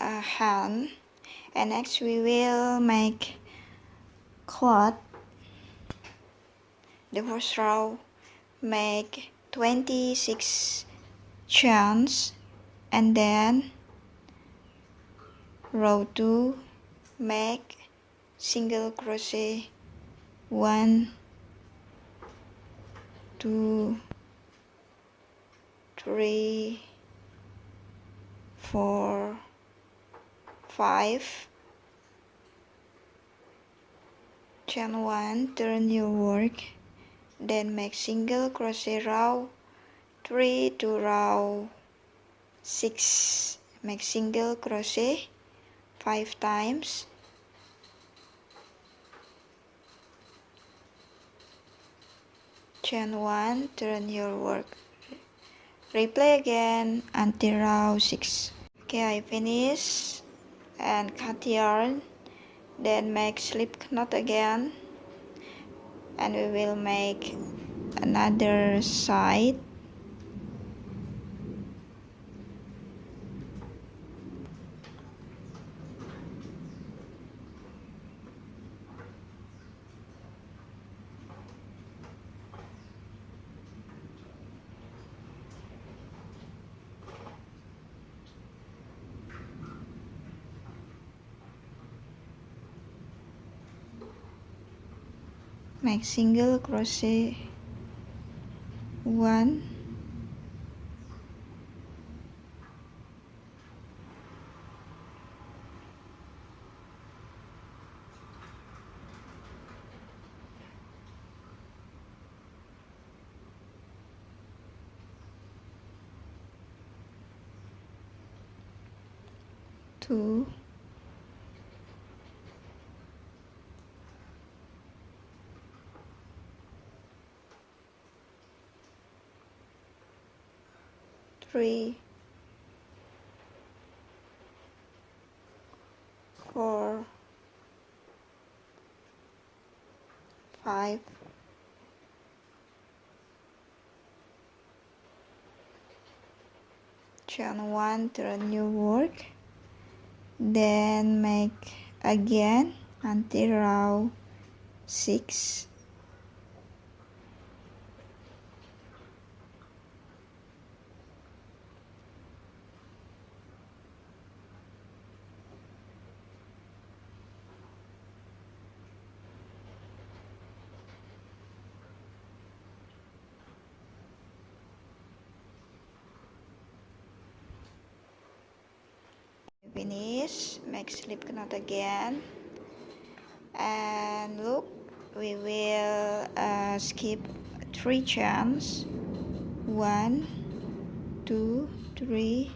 a hand, and next we will make cloth. The first row make 26 chains, and then row 2 make single crochet 1 2 3 4 5. Chain 1, turn your work, then make single crochet row 3 to row 6, make single crochet 5 times, chain 1, turn your work, replay again until row 6. Okay, I finish and cut yarn, then make slip knot again, and we will make another side. Make single crochet 1, 2, 3, 4, 5, chain 1, turn your work, then make again until row 6. Finish, make slip knot again, and look, we will skip 3 chains, 1 2 3,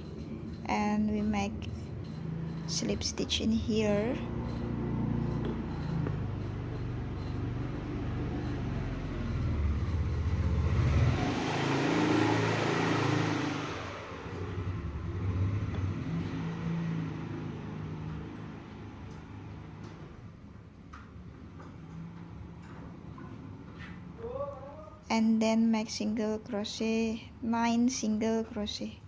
and we make slip stitch in here. And then make single crochet 9 single crochet.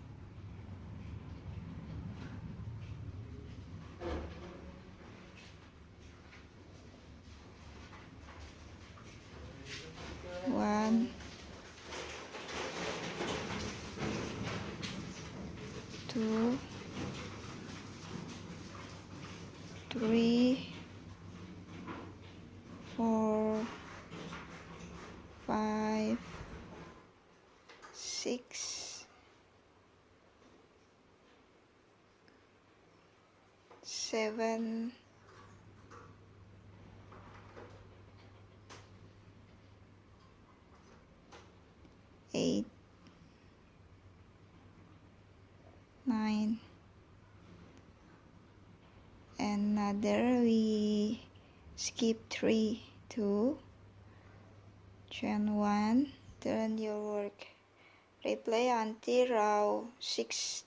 One, 2, 3, 4, 5, 6, 7, 8, 9, another we skip 3, 2, chain 1, turn your work, replay until row 6.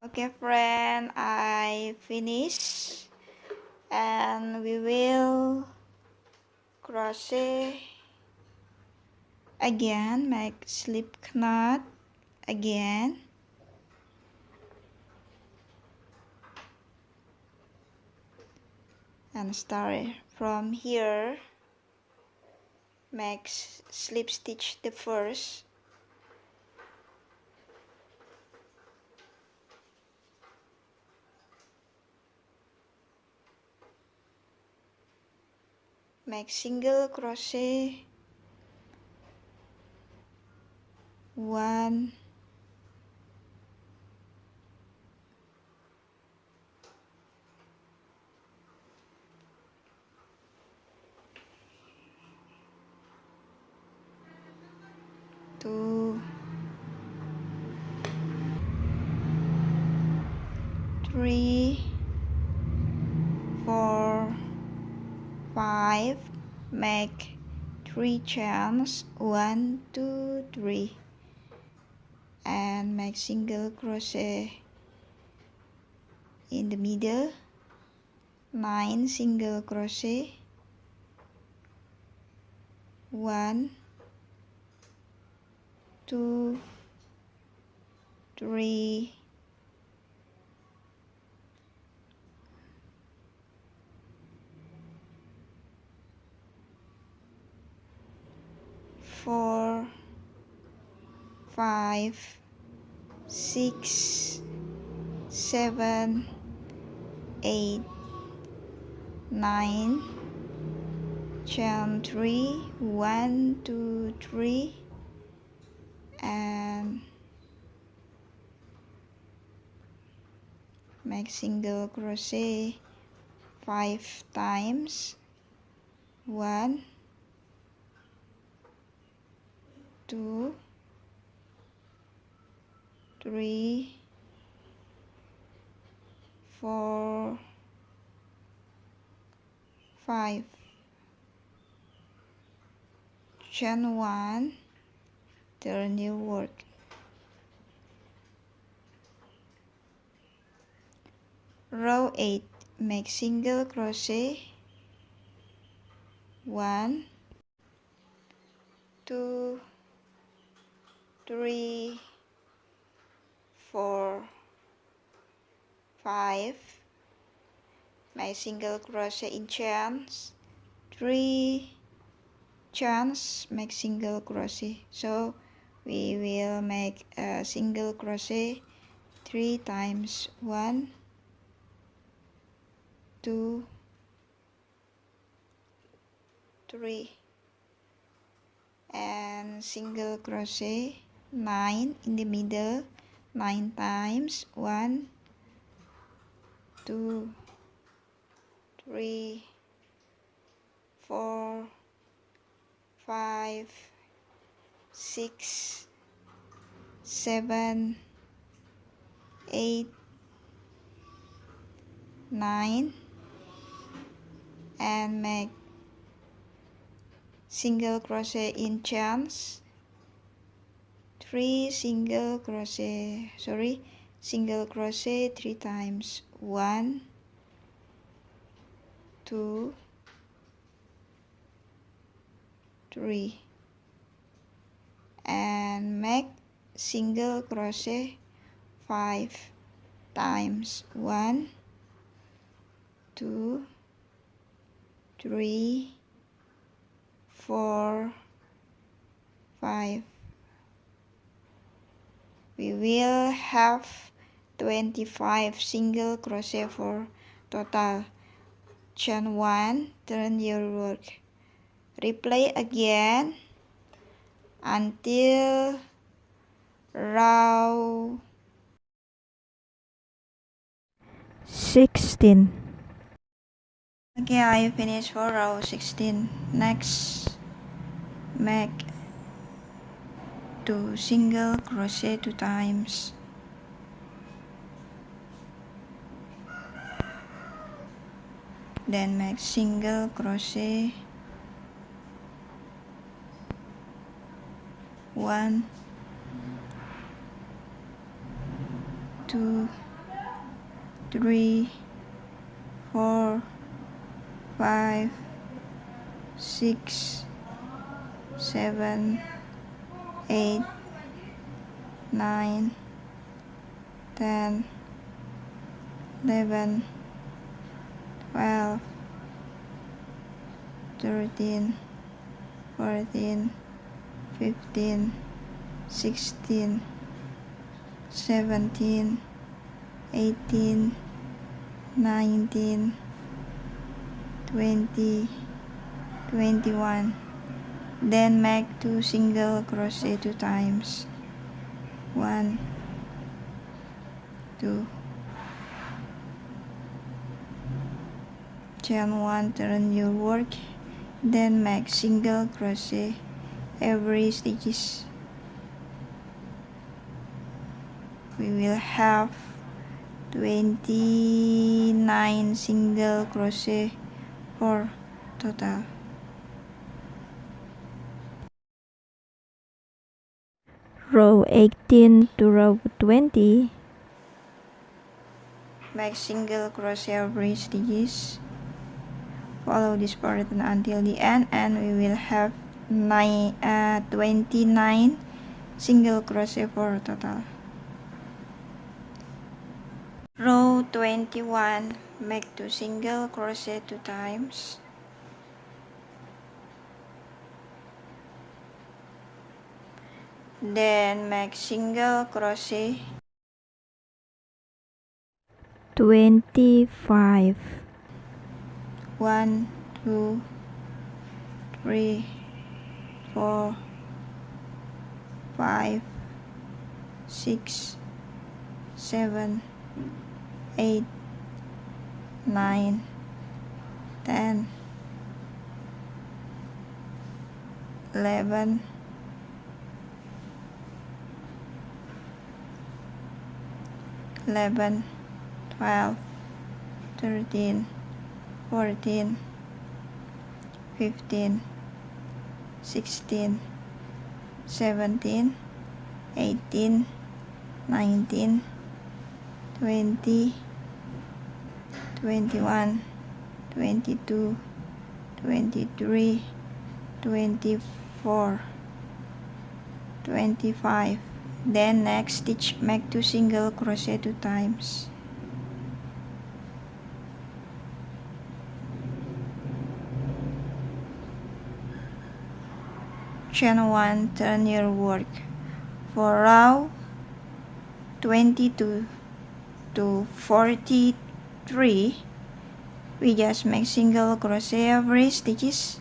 Okay friend, I finished and we will crochet again, make slip knot again. And start from here, make slip stitch the first, make single crochet, 1, 2, 3, 4, 5, make 3 chains, 1, 2, 3, and make single crochet in the middle, 9 single crochet, 1, 2, 3, 4, 5, 6, 7, 8, 9, chain 3, 1, 2, 3, and make single crochet 5 times, 1, 2, 3, 4, 5, chain 1, turn your work, row 8, make single crochet, 1, 2, 3, 4, 5, make single crochet in chains, 3 chains, make single crochet. So we will make a single crochet 3 times, 1, 2, 3, and single crochet 9 in the middle, 9 times, 1, 2, 3, 4, 5, 6, 7, 8, 9, and make single crochet in chains, 3 single crochet, single crochet 3 times, 1, 2, 3, and make single crochet 5 times, 1, 2, 3, 4, 5. We will have 25 single crochet for total. Chain 1, turn your work, replay again until row 16. Okay, I finished for row 16. Next, make 2 single crochet 2 times, then make single crochet 1, 2, 3, 4, 5, 6, 7, 8, 9, 10, 11, 12, 13, 14, 15, 16, 17, 18, 19, 20, 21. Then make 2 single crochet 2 times. 1, 2. Chain 1, turn your work, then make single crochet every stitches. We will have 29 single crochet for total. Row 18 to row 20. Make single crochet every stitches. Follow this pattern until the end, and we will have 29 single crochet for total. Row 21, make 2 single crochet 2 times. Then make single crochet 25. 1, 2, 3, 4, 5, 6, 7, 8, 9, 10, 11, 12, 13, 14, 15, 16, 17, 18, 19, 20, 21, 22, 23, 24, 25. Then next stitch, make 2 single crochet 2 times. Chain 1, turn your work. For row 22 to 43, we just make single crochet every stitches.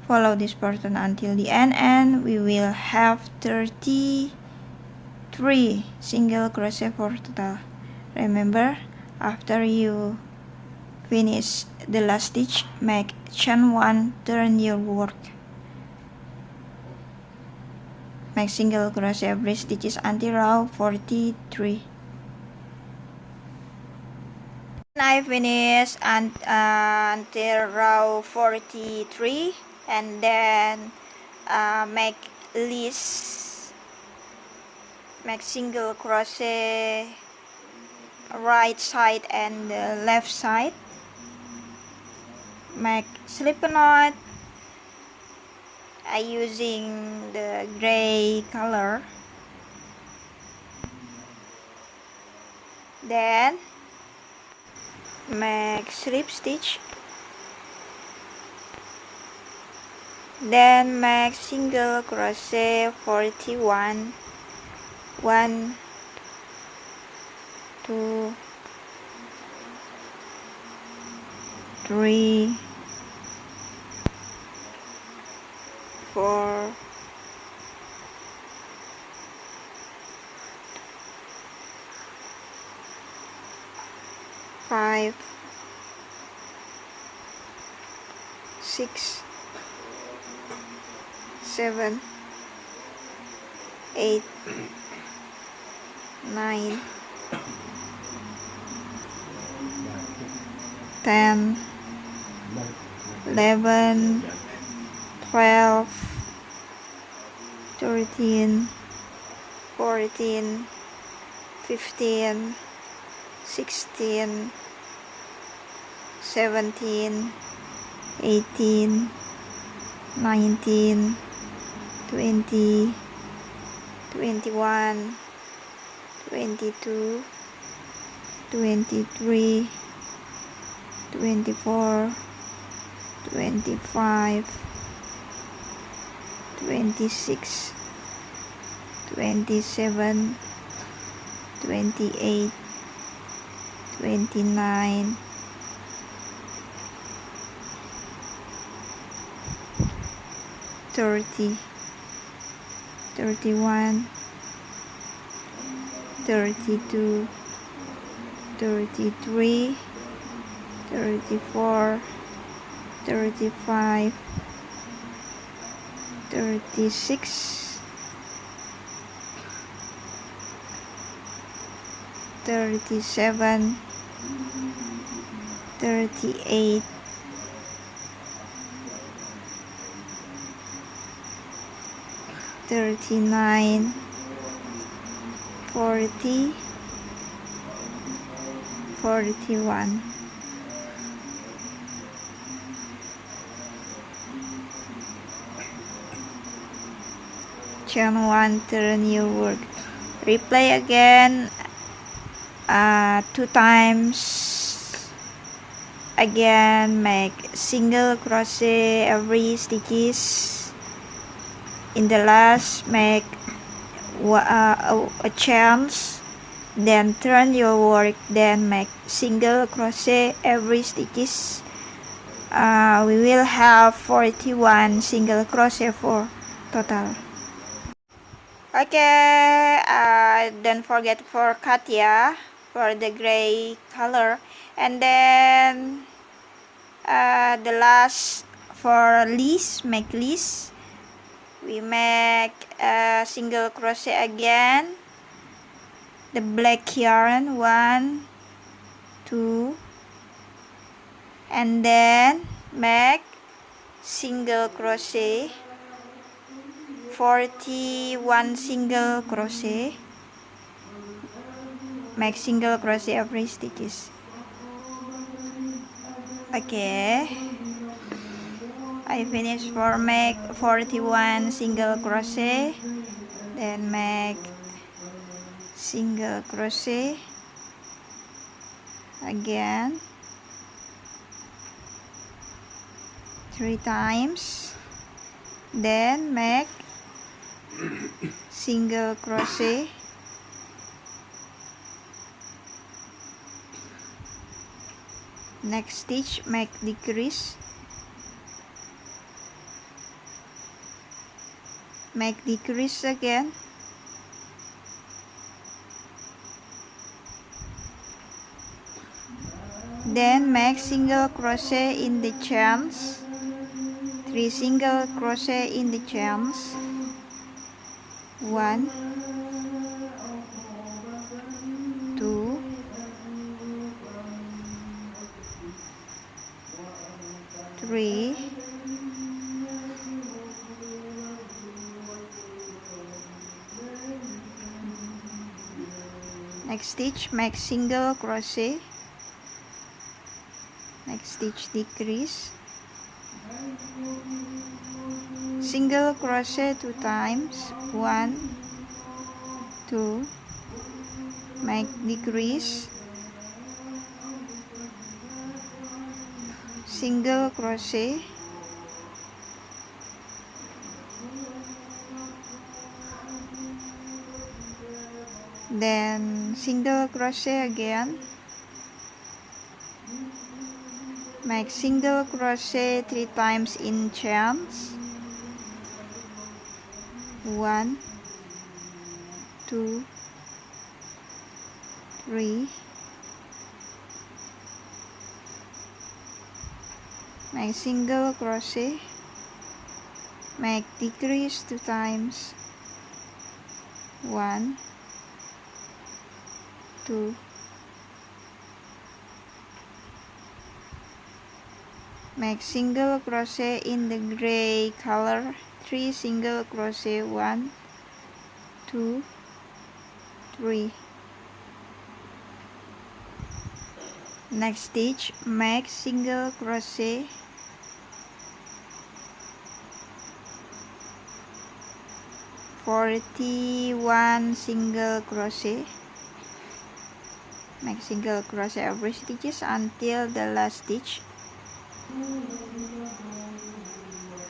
Follow this pattern until the end, and we will have 33 single crochet for total. Remember, after you finish the last stitch, make chain 1, turn your work. Make single crochet every stitches until row 43. I finish until row 43, and then make single crochet right side and the left side. Make slip knot using the gray color. Then make slip stitch. Then make single crochet 41. 1, 2, 3, 4, 5, 6, 7, 8, 9, 10, 11, 12, 13, 14, 15, 16, 17, 18, 19, 20, 21, 22, 23, 24, 25, 26, 27, 28, 29, 30, 31, 32, 33, 34, 35, 36, 37, 38, 39, 40, 41. Channel 1, turn your work. Replay again 2 times. Again, make single crochet every stitches. In the last, make a chance, then turn your work, then make single crochet every stitches. We will have 41 single crochet for total. Okay, don't forget for Katya for the gray color, and then the last for Liz, make Liz. We make a single crochet again, the black yarn 1, 2, and then make single crochet 41 single crochet, make single crochet every stitches. Okay, I finished for make 41 single crochet, then make single crochet again 3 times, then make single crochet next stitch, make decrease, make decrease again, then make single crochet in the chains, 3 single crochet in the chains, 1, 2, 3, 4, next stitch make single crochet, next stitch decrease, single crochet 2 times, 1, 2, make decrease, single crochet, then single crochet again, make single crochet 3 times in chains, 1, 2, 3, make single crochet, make decrease 2 times, 1, 2, make single crochet in the gray color, 3 single crochet, 1, 2, 3, Next stitch, make single crochet, (41) single crochet. Make single crochet every stitches until the last stitch.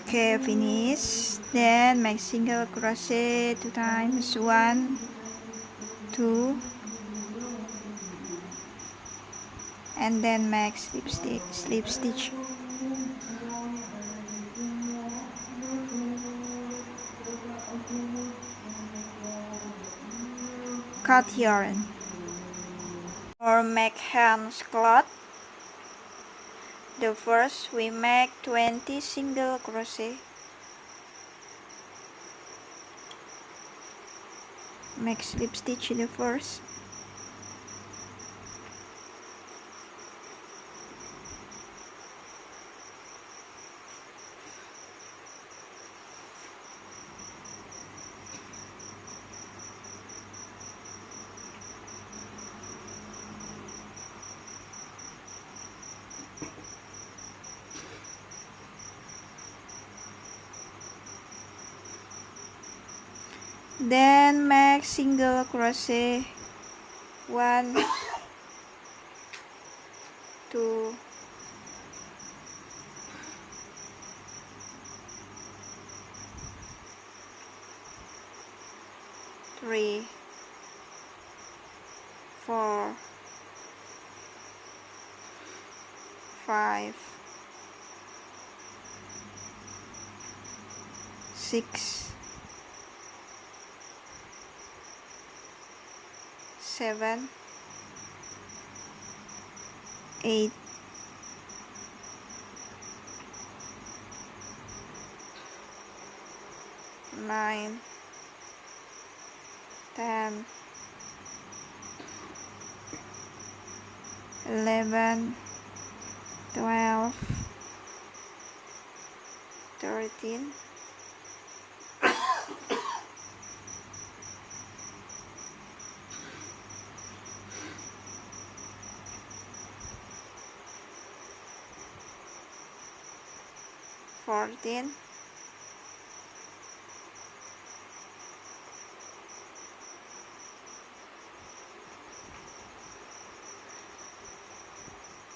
Okay, finish. Then make single crochet 2 times, 1, 2, and then make slip stitch. Cut yarn. Or make hands cloth. The first we make 20 single crochet. Make slip stitch the first. Then make single crochet 1, 2, 3, 4, 5, 6, 7, 8, 9, 10, 11, 12, 13, 14,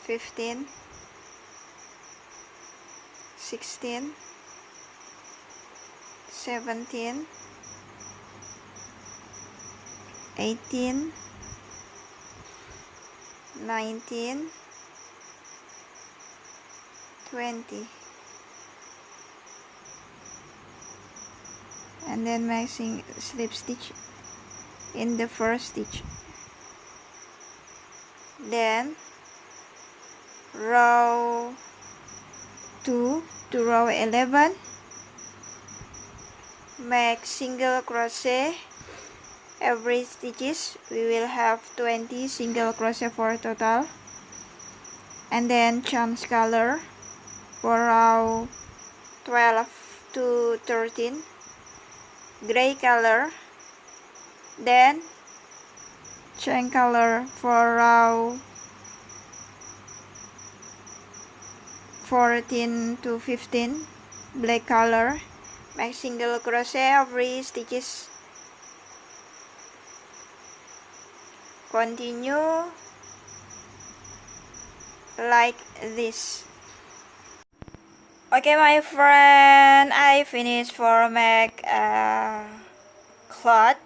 15, 16, 17, 18, 19, 20, and then make slip stitch in the first stitch. Then row 2 to row 11, make single crochet every stitches. We will have 20 single crochet for total, and then change color for row 12 to 13, gray color. Then change color for row 14 to 15, black color. Make single crochet every stitches. Continue like this. Okay, my friend, I finished for make a cloth,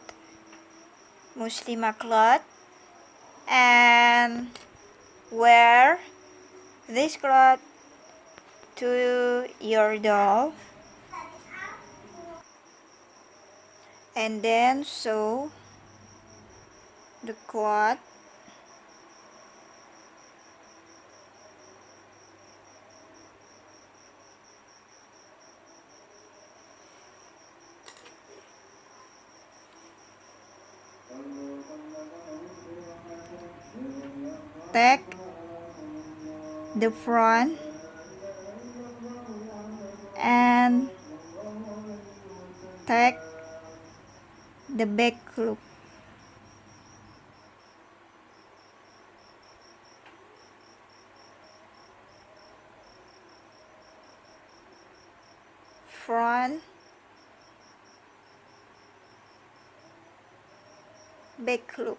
muslimah cloth, and wear this cloth to your doll, and then sew the cloth take the front and take the back loop. front, back loop,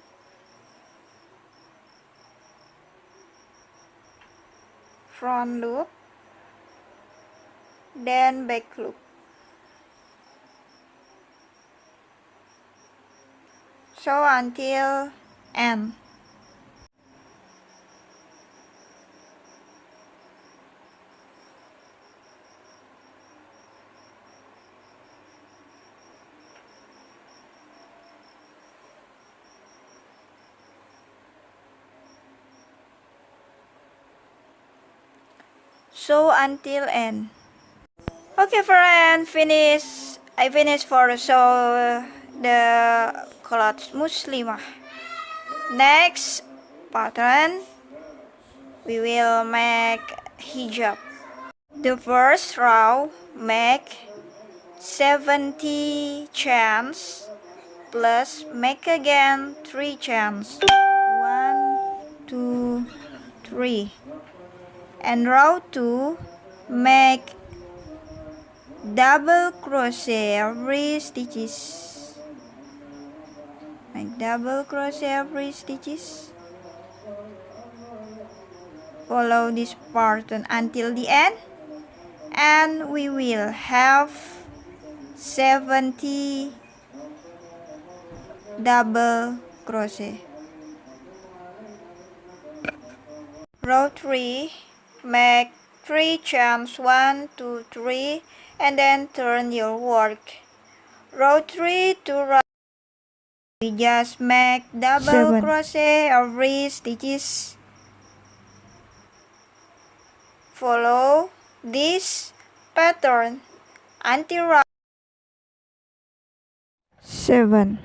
front loop, then back loop. So until end. So until end. Okay friend, finish. I finished for sew the clothes muslimah. Next pattern, we will make hijab. The first row make 70 chains plus make again 3 chains. 1, 2, 3. And row 2 make double crochet every stitches. Make double crochet every stitches. Follow this pattern until the end, and we will have 70 double crochet. Row 3 make 3 chains, 1, 2, 3, and then turn your work. Row 3 to row, we just make double 7. crochet every stitches. Follow this pattern until row 7.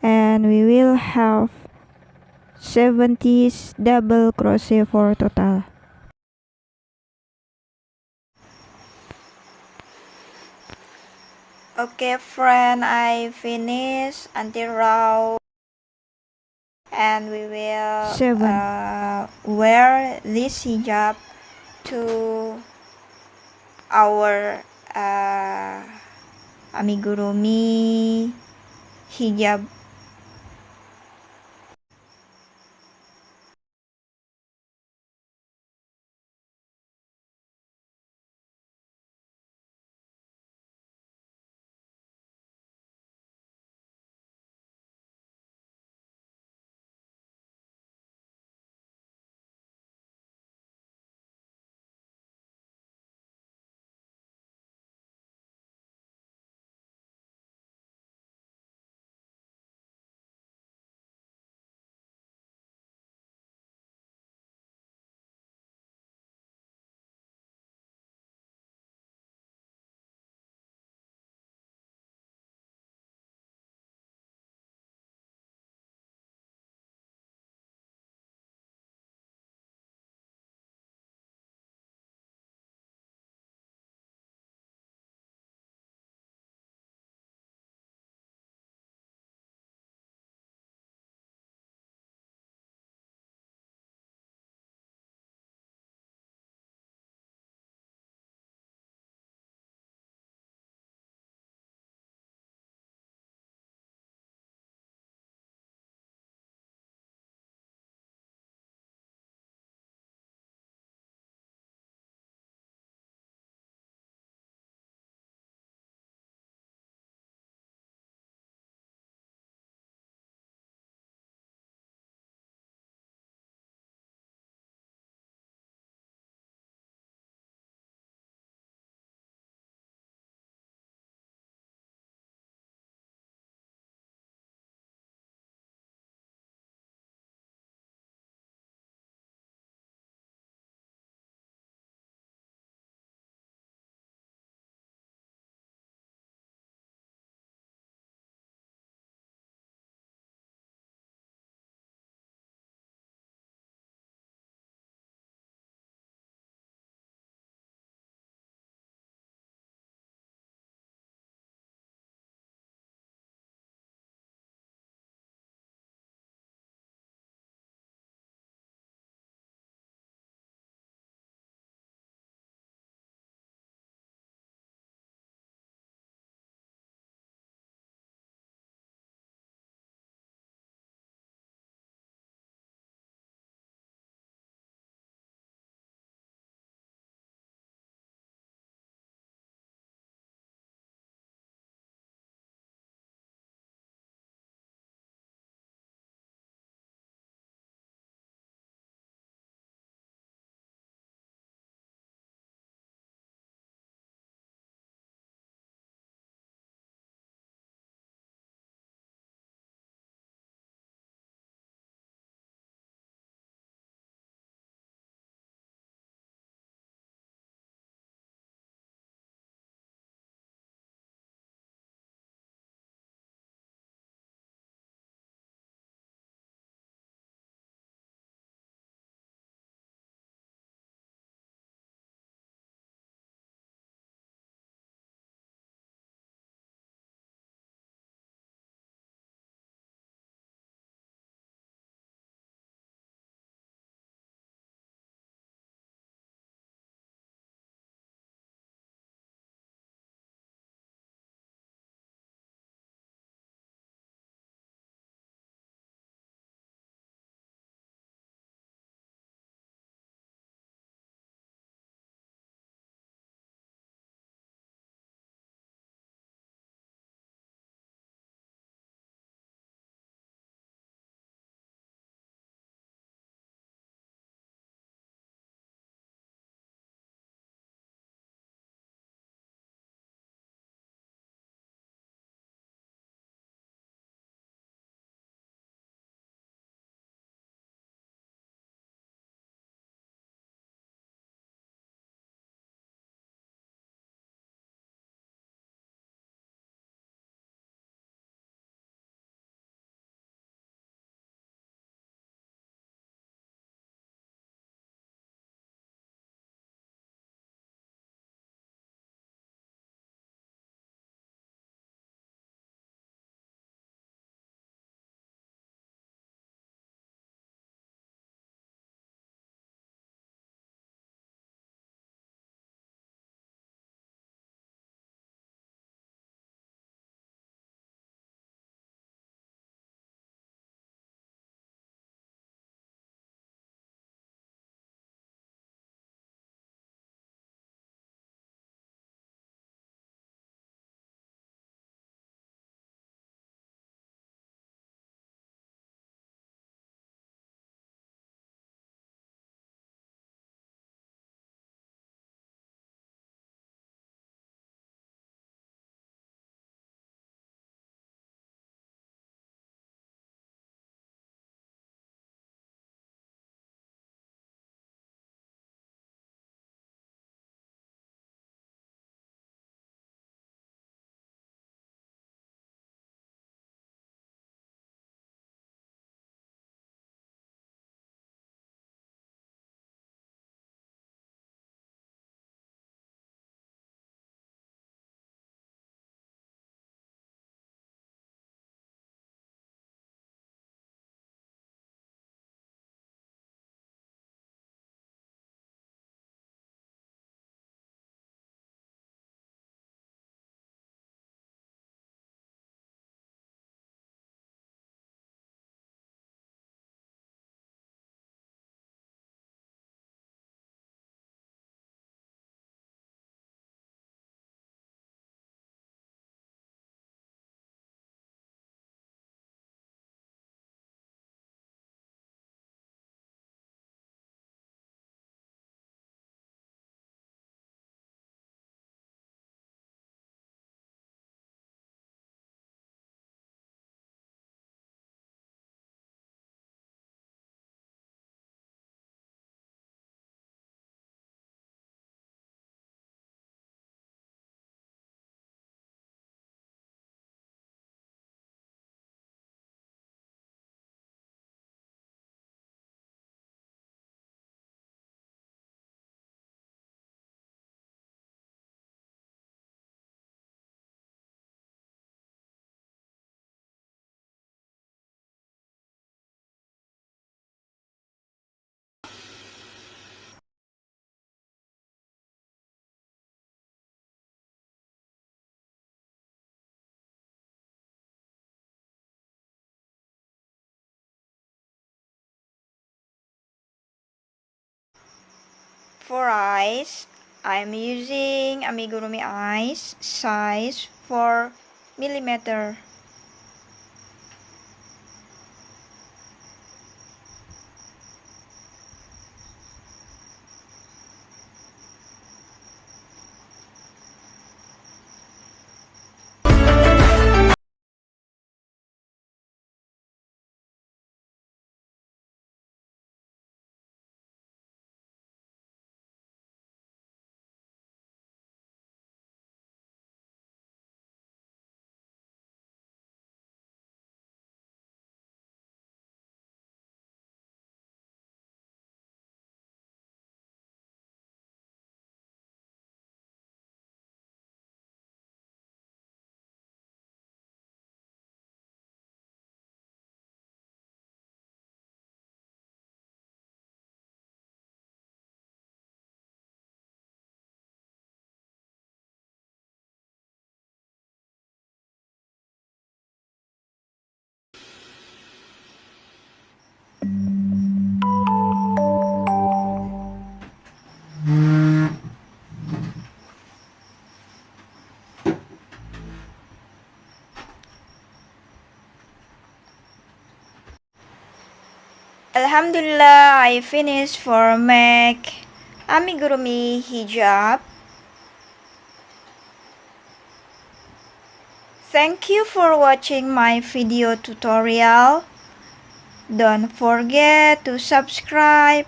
And we will have 70 double crochet for total. Okay friend, I finish until row, and we will 7. wear this hijab to our amigurumi hijab. For eyes, I'm using Amigurumi eyes size 4 millimeter. Alhamdulillah, I finished for make Amigurumi hijab. Thank you for watching my video tutorial. Don't forget to subscribe,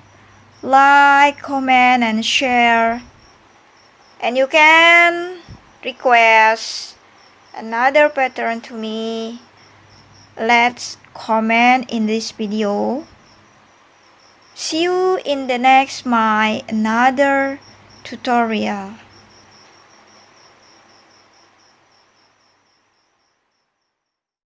like, comment, and share. And you can request another pattern to me. Let's comment in this video. See you in the next my another tutorial.